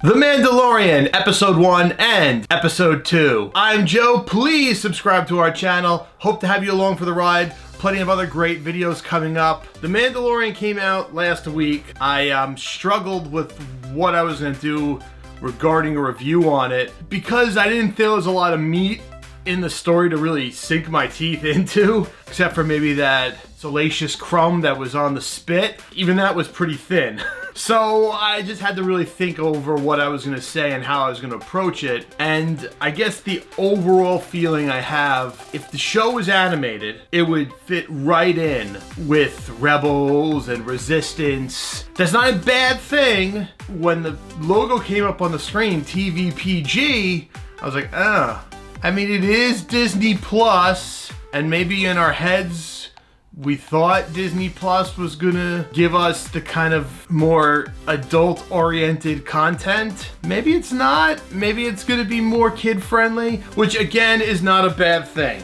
The Mandalorian, Episode 1 and Episode 2. I'm Joe. Please subscribe to our channel. Hope to have you along for the ride. Plenty of other great videos coming up. The Mandalorian came out last week. I struggled with what I was going to do regarding a review on it because I didn't feel there was a lot of meat in the story to really sink my teeth into, except for maybe that salacious crumb that was on the spit. Even that was pretty thin. So I just had to really think over what I was going to say and how I was going to approach it. And I guess the overall feeling I have, if the show was animated, it would fit right in with Rebels and Resistance. That's not a bad thing. When the logo came up on the screen, TVPG, I was like, I mean, it is Disney Plus, and maybe in our heads, we thought Disney Plus was gonna give us the kind of more adult-oriented content. Maybe it's not. Maybe it's gonna be more kid-friendly, which again is not a bad thing,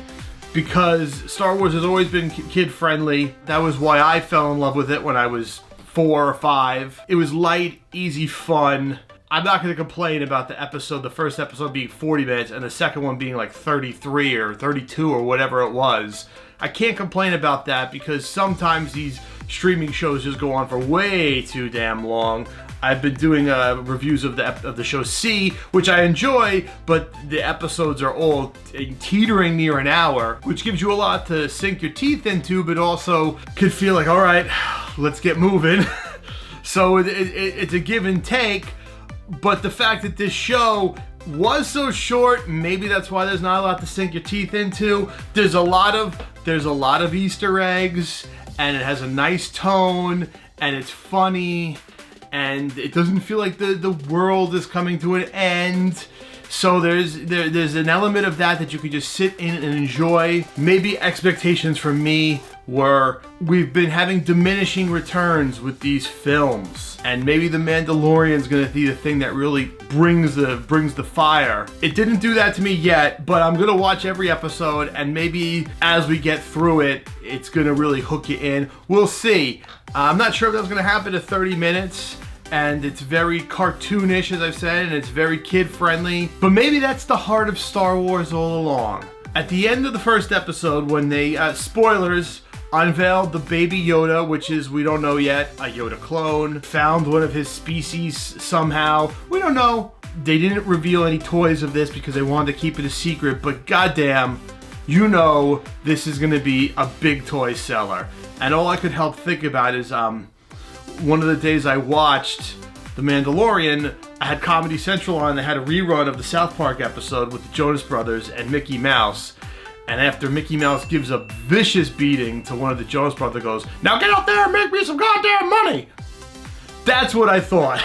because Star Wars has always been kid-friendly. That was why I fell in love with it when I was 4 or 5. It was light, easy fun. I'm not going to complain about the first episode being 40 minutes and the second one being like 33 or 32 or whatever it was. I can't complain about that because sometimes these streaming shows just go on for way too damn long. I've been doing reviews of the show C, which I enjoy, but the episodes are all teetering near an hour, which gives you a lot to sink your teeth into, but also could feel like, all right, let's get moving. So it's a give and take. But the fact that this show was so short, maybe that's why there's not a lot to sink your teeth into. There's a lot of Easter eggs, and it has a nice tone, and it's funny, and it doesn't feel like the world is coming to an end. So there's an element of that you could just sit in and enjoy. Maybe expectations from me were, we've been having diminishing returns with these films, and maybe The Mandalorian's gonna be the thing that really brings the fire. It didn't do that to me yet, but I'm gonna watch every episode, and maybe as we get through it, it's gonna really hook you in. We'll see. I'm not sure if that's gonna happen at 30 minutes. And it's very cartoonish, as I've said, and it's very kid-friendly. But maybe that's the heart of Star Wars all along. At the end of the first episode, when they, spoilers, unveiled the baby Yoda, which is, we don't know yet, a Yoda clone, found one of his species somehow. We don't know. They didn't reveal any toys of this because they wanted to keep it a secret, but goddamn, you know this is gonna be a big toy seller. And all I could help think about is, one of the days I watched The Mandalorian, I had Comedy Central on. They had a rerun of the South Park episode with the Jonas Brothers and Mickey Mouse. And after Mickey Mouse gives a vicious beating to one of the Jonas Brothers, goes, "Now get out there and make me some goddamn money!" That's what I thought.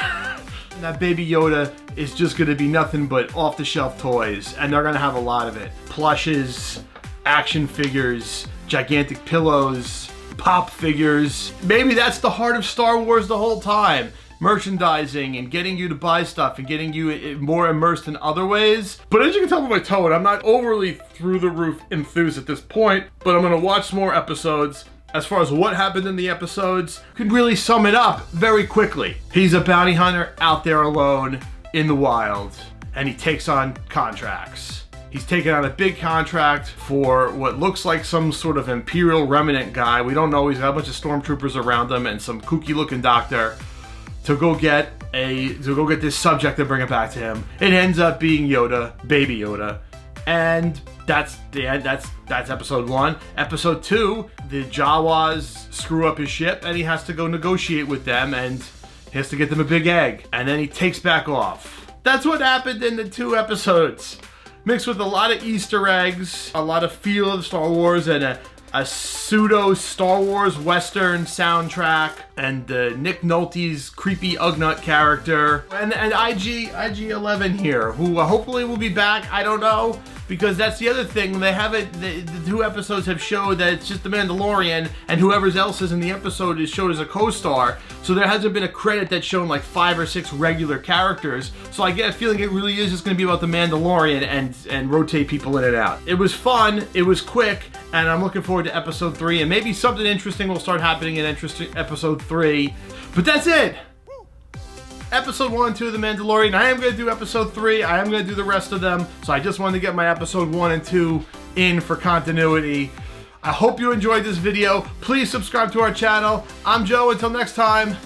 That baby Yoda is just gonna be nothing but off-the-shelf toys, and they're gonna have a lot of it. Plushes, action figures, gigantic pillows, pop figures. Maybe that's the heart of Star Wars the whole time. Merchandising and getting you to buy stuff and getting you more immersed in other ways. But as you can tell by my tone, I'm not overly through the roof enthused at this point, but I'm gonna watch some more episodes. As far as what happened in the episodes, could really sum it up very quickly. He's a bounty hunter out there alone in the wild, and he takes on contracts. He's taken on a big contract for what looks like some sort of Imperial remnant guy. We don't know. He's got a bunch of stormtroopers around him and some kooky-looking doctor to go get this subject and bring it back to him. It ends up being Yoda, baby Yoda, and that's the end. That's episode 1. Episode 2, the Jawas screw up his ship, and he has to go negotiate with them, and he has to get them a big egg, and then he takes back off. That's what happened in the 2 episodes. Mixed with a lot of Easter eggs, a lot of feel of Star Wars, and a pseudo Star Wars Western soundtrack, and Nick Nolte's creepy Ugnut character, and IG-11 here, who hopefully will be back. I don't know, because that's the other thing. They have it. The 2 episodes have showed that it's just the Mandalorian, and whoever else is in the episode is showed as a co-star. So there hasn't been a credit that's shown like 5 or 6 regular characters. So I get a feeling it really is just going to be about the Mandalorian and rotate people in and out. It was fun. It was quick, and I'm looking forward to episode 3, and maybe something interesting will start happening in episode 3. But that's it. episode 1 and 2 of The Mandalorian. I am going to do episode 3. I am going to do the rest of them. So I just wanted to get my episode 1 and 2 in for continuity. I hope you enjoyed this video. Please subscribe to our channel. I'm Joe. Until next time.